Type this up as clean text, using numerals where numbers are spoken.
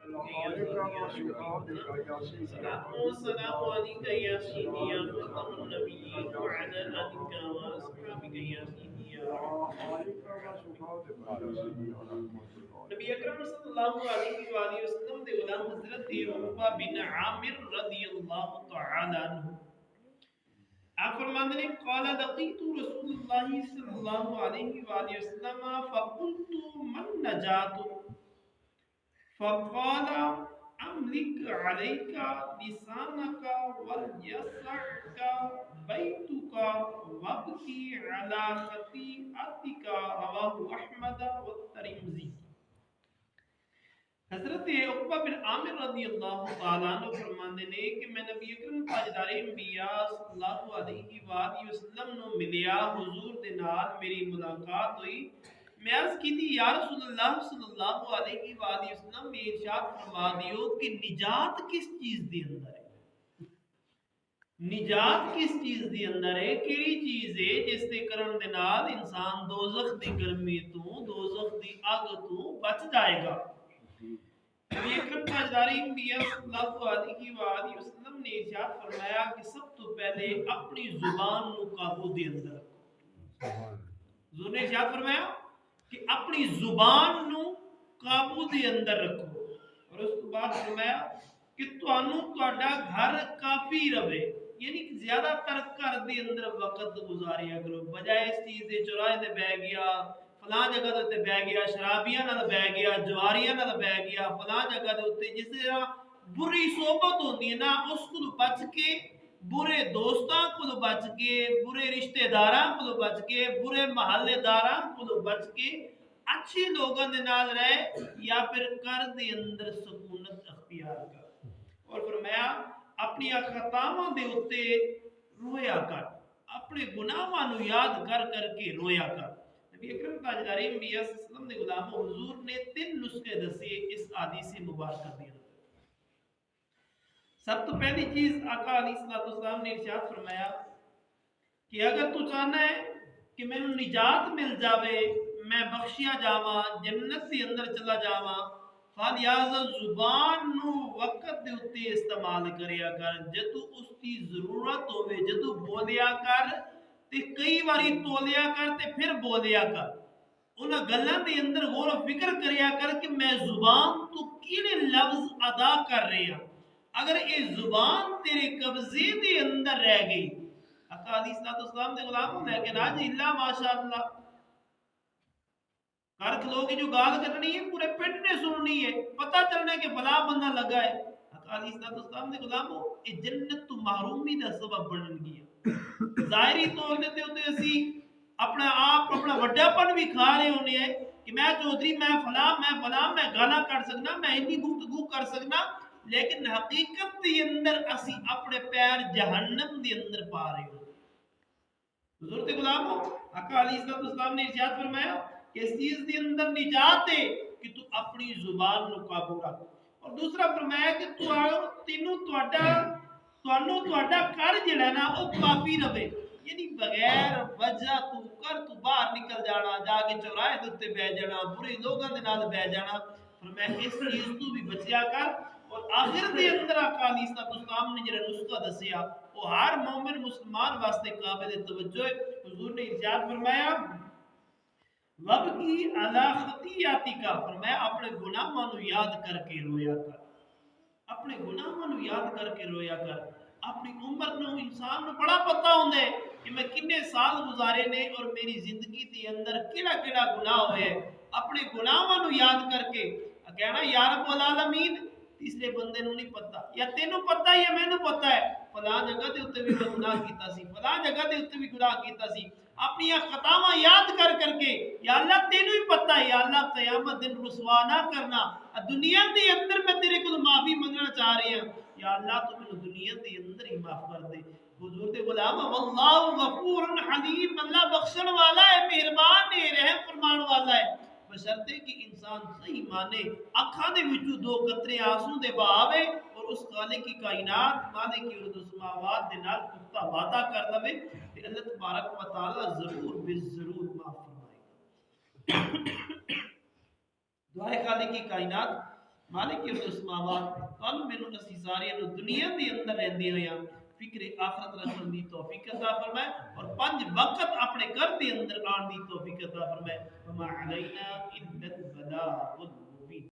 السلام عليك يا سيدي يا خاتم النبيين وعلى آلك وأصحابك يا سيدي يا نبی اکرم صلی اللہ علیہ وآلہ وسلم دے غلام حضرت عقبہ بن عامر رضی اللہ تعالی عنہ آپ فرماتے ہیں قال لقيت رسول اللہ صلی اللہ علیہ وآلہ وسلم فقلت من نجات فقال املك عليك لسانك وليسعك بيتك وابكي على خطيئتك رواه احمد والترمذي حضرت عقبہ بن عامر رضی اللہ تعالیٰ عنہ فرماندے نے کہ میں نبی اکرم تاجدار انبیاء صلی اللہ علیہ وآلہ وسلم نو ملیا حضور دے نال میری ملاقات ہوئی میں عرض کی تھی یا رسول اللہ صلی اللہ علیہ وآلہ وسلم میں ارشاد فرما دیو کہ نجات کس چیز دی اندر ہے نجات کس چیز دی اندر ہے کیڑی چیز ہے جس دے کرن دے نال انسان دوزخ دی گرمی تو دوزخ دی اگ تو بچ جائے گا نبی اکرم تاجدار انبیاء صلی اللہ علیہ وآلہ وسلم نے ارشاد فرمایا کہ سب تو پہلے اپنی زبان نو قابو دے اندر رکھو حضور نے ارشاد فرمایا کہ اپنی زبان نو قابو دے اندر رکھو اور اس کے بعد فرمایا کہ تانوں تہاڈا گھر کافی رہے یعنی زیادہ تر گھر دے اندر وقت گزاریا کرو بجائے اس چیز دے چوراہے تے بیٹھ گیا فلاں جگہ تے بیٹھ گیا شرابیاں نال بیٹھ گیا جواریاں نال بیٹھ گیا فلاں جگہ دے اوتے جس طرح بری صحبت ہوندی ہے نا اس کو بچ کے برے دوستاں کو بچ کے برے رشتہ داراں کو بچ کے برے محلے داراں کو بچ کے اچھے لوگوں دے نال رہے یا پھر گھر دے اندر سکونت اختیار کر اور فرمایا اپنی خطاواں دے اوتے رویا کر اپنے گناہاں نو یاد کر کر کے رویا کر نبی اکرم تاجدار انبیاء صلی اللہ علیہ وسلم نے غلام حضور نے 3 نسخے دسے اس حدیث مبارکہ دے اندر سب تو پہلی چیز آقا علیہ السلام نے ارشاد فرمایا کہ اگر تو چاہنا ہے کہ میں نجات مل جاوے میں بخشیا جاواں جنت دے اندر چلا جاواں فلیازا زبان نو وقت دے اتے استعمال کریا کر جدو اس کی ضرورت ہوئے جدو بولیا کر تے کئی باری تولیا کر تے پھر بولیا کر انہاں گلاں دے اندر غور و فکر کریا کر کہ میں زبان تو کیڑے لفظ ادا کر رہے ہیں اگر یہ زبان تیرے قبضے دے اندر رہ گئی آقا علیہ السلام دے غلام لیکن آج اللہ ماشاءاللہ کر کھلو کی جو گال کرنی ہے پورے پنڈ نے سننی ہے پتہ چلنا ہے کہ فلاں بندہ لگا ہے آقا علیہ السلام دے غلاموں یہ جنت تو محرومی دا سبب بنن گیا ظاہری طور تے ہوتے اسی اپنا آپ اپنا وڈا پن بھی کھا رہے ہونے ہیں کہ میں چودھری میں فلاں میں گانا کر سکنا میں اتنی گفتگو کر سکنا لیکن حقیقت دے اندر اسی اپنے پیر جہنم دے اندر پا رہے ہو حضور دے غلاموں آقا علیہ السلام نے ارشاد فرمایا کہ اس چیز دے اندر نجات ہے کہ تو اپنی زبان نو قابو رکھ اور دوسرا فرمایا کہ تینوں تہاڈا کر جڑا نا او کافی رہے یعنی بغیر وجہ تو کر تو باہر نکل جانا جا کے چوراہے تے اوتے بیٹھ جانا برے لوگاں دے نال بیٹھ جانا فرمایا اس چیز تو بھی بچیا کر اور آخر دے اندر آقا علیہ السلام نے جڑا نسخہ دسیا وہ ہر مومن مسلمان واسطے قابل توجہ ہے حضور نے ارشاد فرمایا وَبْكِي عَلَى خَطِيَّاتِكَ فرمایا اپنے گناہاں نو یاد کر کے رویا کر اپنے گناہاں نو یاد کر کے رویا کر اپنی عمر نو انسان نو بڑا پتہ ہوندا ہے کہ میں کتنے سال گزارے نے اور میری زندگی دے اندر کیڑا گناہ ہوئے اپنے گناہاں نو یاد کر کے کہنا یا رب العالمین تیسرے بندے نو نہیں پتہ یا تینوں پتہ یا مینوں پتہ ہے فلاں جگہ تے اوتے بھی گناہ کیتا سی فلاں جگہ تے اوتے بھی گناہ کیتا سی اپنی خطاواں یاد کر کے یا اللہ تینوں ہی پتہ ہے یا اللہ قیامت دن رسوا نہ کرنا دنیا دے اندر میں تیرے کو معافی منگنا چاہ رہی ہوں یا اللہ تو مجھے دنیا دے اندر ہی معاف کر دے حضور دے غلام واللہ غفور حلیم اللہ بخشن والا ہے مہربان ہے رحم فرمان والا ہے بشرطے کہ انسان صحیح مانے اکھاں دے وچوں 2 قطرے آنسو دے بہاوے اور اس خالق کی کائنات مالک کی ارض و سماوات دے نال پختہ وعدہ کر لوے کہ اللہ تبارک و تعالی ضرور ضرور معاف فرمائے گا دعائے خالق کی کائنات مالک السماوات کل مینوں اسی سارے نو دنیا دے اندر رہندے ہویا فکر آخرت رکھن دی توفیق عطا فرمائے اور 5 وقت اپنے گھر دے اندر آن دی توفیق عطا فرمائے وما علینا الا البلاغ